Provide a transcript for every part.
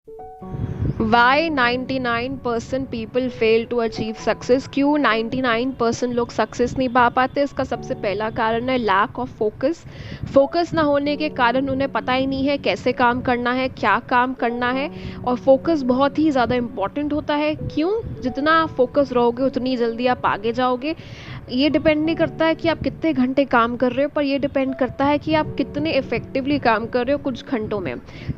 Y 99% people fail to achieve success? क्यों 99% लोग success नहीं पा पाते? इसका सबसे पहला कारण है लैक ऑफ फोकस। फोकस ना होने के कारण उन्हें पता ही नहीं है कैसे काम करना है, क्या काम करना है। और फोकस बहुत ही ज़्यादा इम्पॉर्टेंट होता है। क्यों? जितना आप फोकस रहोगे उतनी जल्दी आप आगे जाओगे। ये डिपेंड नहीं करता है कि आप कितने घंटे काम कर रहे हो, पर ये डिपेंड करता है कि आप कितने इफेक्टिवली काम कर रहे हो कुछ घंटों में।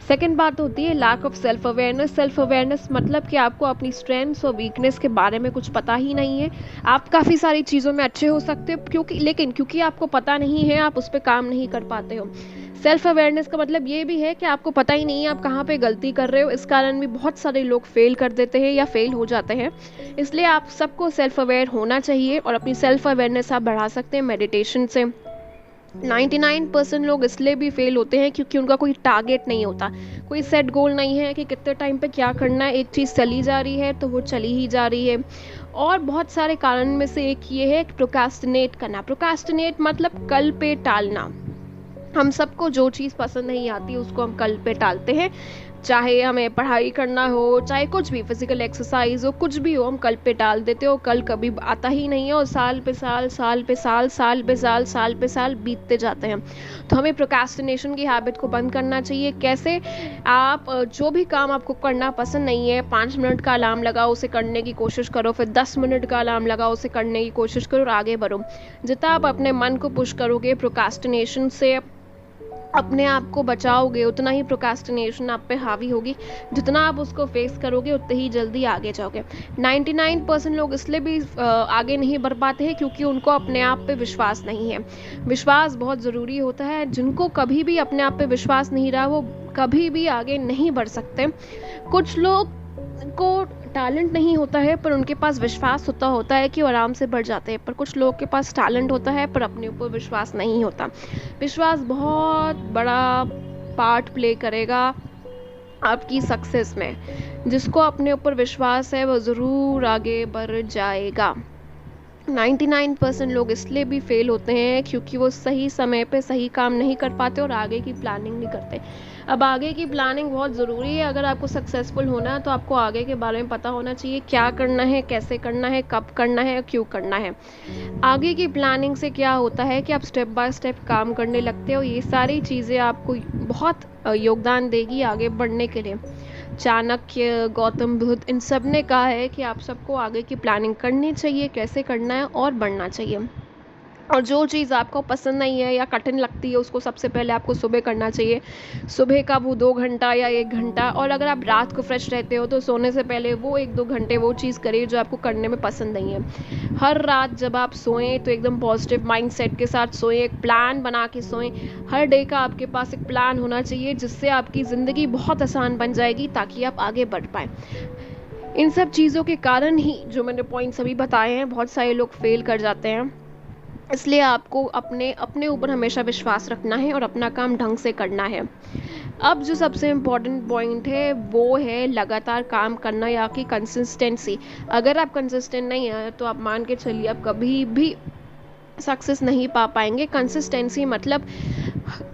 सेकेंड बात होती है lack of self awareness. Self awareness मतलब कि आपको अपनी स्ट्रेंथ्स और वीकनेस के बारे में कुछ पता ही नहीं है। आप काफ़ी सारी चीज़ों में अच्छे हो सकते हो, क्योंकि आपको पता नहीं है आप उस पर काम नहीं कर पाते हो। सेल्फ अवेयरनेस का मतलब ये भी है कि आपको पता ही नहीं है आप कहाँ पे गलती कर रहे हो। इस कारण भी बहुत सारे लोग फेल कर देते हैं या फेल हो जाते हैं। इसलिए आप सबको सेल्फ अवेयर होना चाहिए और अपनी सेल्फ अवेयरनेस आप बढ़ा सकते हैं मेडिटेशन से। 99% लोग इसलिए भी फेल होते हैं क्योंकि उनका कोई टारगेट नहीं होता, कोई सेट गोल नहीं है कि कितने टाइम पे क्या करना है। एक चीज़ चली जा रही है तो वो चली ही जा रही है। और बहुत सारे कारण में से एक ये है प्रोक्रास्टिनेट करना। प्रोक्रास्टिनेट मतलब कल पे टालना। हम सबको जो चीज़ पसंद नहीं आती उसको हम कल पे टालते हैं। चाहे हमें पढ़ाई करना हो, चाहे कुछ भी फिजिकल एक्सरसाइज हो, कुछ भी हो, हम कल पे टाल देते हो। कल कभी आता ही नहीं है और साल पे साल, साल पे साल, साल पे साल, साल पे साल बीतते जाते हैं। तो हमें प्रोक्रास्टिनेशन की हैबिट को बंद करना चाहिए। कैसे? आप जो भी काम आपको करना पसंद नहीं है, 5 मिनट का अलार्म लगाओ, उसे करने की कोशिश करो। फिर 10 मिनट का अलार्म लगाओ, उसे करने की कोशिश करो और आगे बढ़ो। जितना आप अपने मन को पुश करोगे प्रोक्रास्टिनेशन से, अपने आप को बचाओगे, उतना ही प्रोक्रास्टिनेशन आप पे हावी होगी। जितना आप उसको फेस करोगे उतने ही जल्दी आगे जाओगे। 99% लोग इसलिए भी आगे नहीं बढ़ पाते हैं क्योंकि उनको अपने आप पे विश्वास नहीं है। विश्वास बहुत ज़रूरी होता है। जिनको कभी भी अपने आप पे विश्वास नहीं रहा वो कभी भी आगे नहीं बढ़ सकते। कुछ लोग को टैलेंट नहीं होता है पर उनके पास विश्वास होता है कि वो आराम से बढ़ जाते हैं। पर कुछ लोगों के पास टैलेंट होता है पर अपने ऊपर विश्वास नहीं होता। विश्वास बहुत बड़ा पार्ट प्ले करेगा आपकी सक्सेस में। जिसको अपने ऊपर विश्वास है वो ज़रूर आगे बढ़ जाएगा। 99% लोग इसलिए भी फेल होते हैं क्योंकि वो सही समय पे सही काम नहीं कर पाते और आगे की प्लानिंग नहीं करते। अब आगे की प्लानिंग बहुत ज़रूरी है। अगर आपको सक्सेसफुल होना है तो आपको आगे के बारे में पता होना चाहिए, क्या करना है, कैसे करना है, कब करना है, क्यों करना है। आगे की प्लानिंग से क्या होता है कि आप स्टेप बाय स्टेप काम करने लगते हो। ये सारी चीज़ें आपको बहुत योगदान देगी आगे बढ़ने के लिए। चाणक्य, गौतम बुद्ध, इन सब ने कहा है कि आप सबको आगे की प्लानिंग करनी चाहिए, कैसे करना है और बढ़ना चाहिए। और जो चीज़ आपको पसंद नहीं है या कठिन लगती है उसको सबसे पहले आपको सुबह करना चाहिए। सुबह का वो 2 घंटा या 1 घंटा। और अगर आप रात को फ्रेश रहते हो तो सोने से पहले वो 1-2 घंटे वो चीज़ करिए जो आपको करने में पसंद नहीं है। हर रात जब आप सोएं तो एकदम पॉजिटिव माइंडसेट के साथ सोएं, एक प्लान बना के सोएं। हर डे का आपके पास एक प्लान होना चाहिए जिससे आपकी ज़िंदगी बहुत आसान बन जाएगी ताकि आप आगे बढ़ पाएँ। इन सब चीज़ों के कारण ही जो मैंने पॉइंट्स अभी बताए हैं बहुत सारे लोग फेल कर जाते हैं। इसलिए आपको अपने अपने ऊपर हमेशा विश्वास रखना है और अपना काम ढंग से करना है। अब जो सबसे इम्पोर्टेंट पॉइंट है वो है लगातार काम करना या कि कंसिस्टेंसी। अगर आप कंसिस्टेंट नहीं हैं तो आप मान के चलिए आप कभी भी सक्सेस नहीं पा पाएंगे। कंसिस्टेंसी मतलब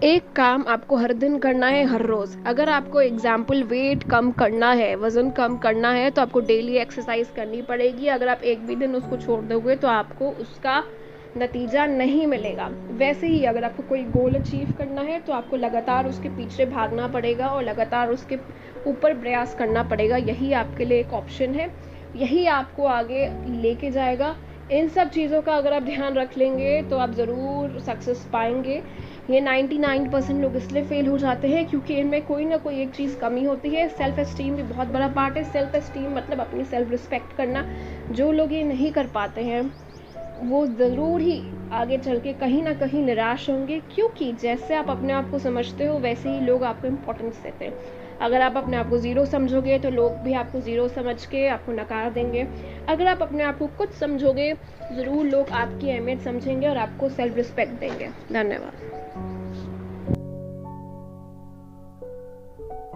एक काम आपको हर दिन करना है, हर रोज़। अगर आपको एग्जाम्पल वेट कम करना है, वज़न कम करना है तो आपको डेली एक्सरसाइज करनी पड़ेगी। अगर आप एक भी दिन उसको छोड़ दोगे तो आपको उसका नतीजा नहीं मिलेगा। वैसे ही अगर आपको कोई गोल अचीव करना है तो आपको लगातार उसके पीछे भागना पड़ेगा और लगातार उसके ऊपर प्रयास करना पड़ेगा। यही आपके लिए एक ऑप्शन है, यही आपको आगे लेके जाएगा। इन सब चीज़ों का अगर आप ध्यान रख लेंगे तो आप ज़रूर सक्सेस पाएंगे। ये 99% लोग इसलिए फेल हो जाते हैं क्योंकि इनमें कोई ना कोई एक चीज़ कमी होती है। सेल्फ एस्टीम भी बहुत बड़ा पार्ट है। सेल्फ एस्टीम मतलब अपनी सेल्फ रिस्पेक्ट करना। जो लोग ये नहीं कर पाते हैं वो ज़रूर ही आगे चल के कहीं ना कहीं निराश होंगे, क्योंकि जैसे आप अपने आप को समझते हो वैसे ही लोग आपको इम्पोर्टेंस देते हैं। अगर आप अपने आप को ज़ीरो समझोगे तो लोग भी आपको ज़ीरो समझ के आपको नकार देंगे। अगर आप अपने आप को कुछ समझोगे ज़रूर लोग आपकी अहमियत समझेंगे और आपको सेल्फ रिस्पेक्ट देंगे। धन्यवाद।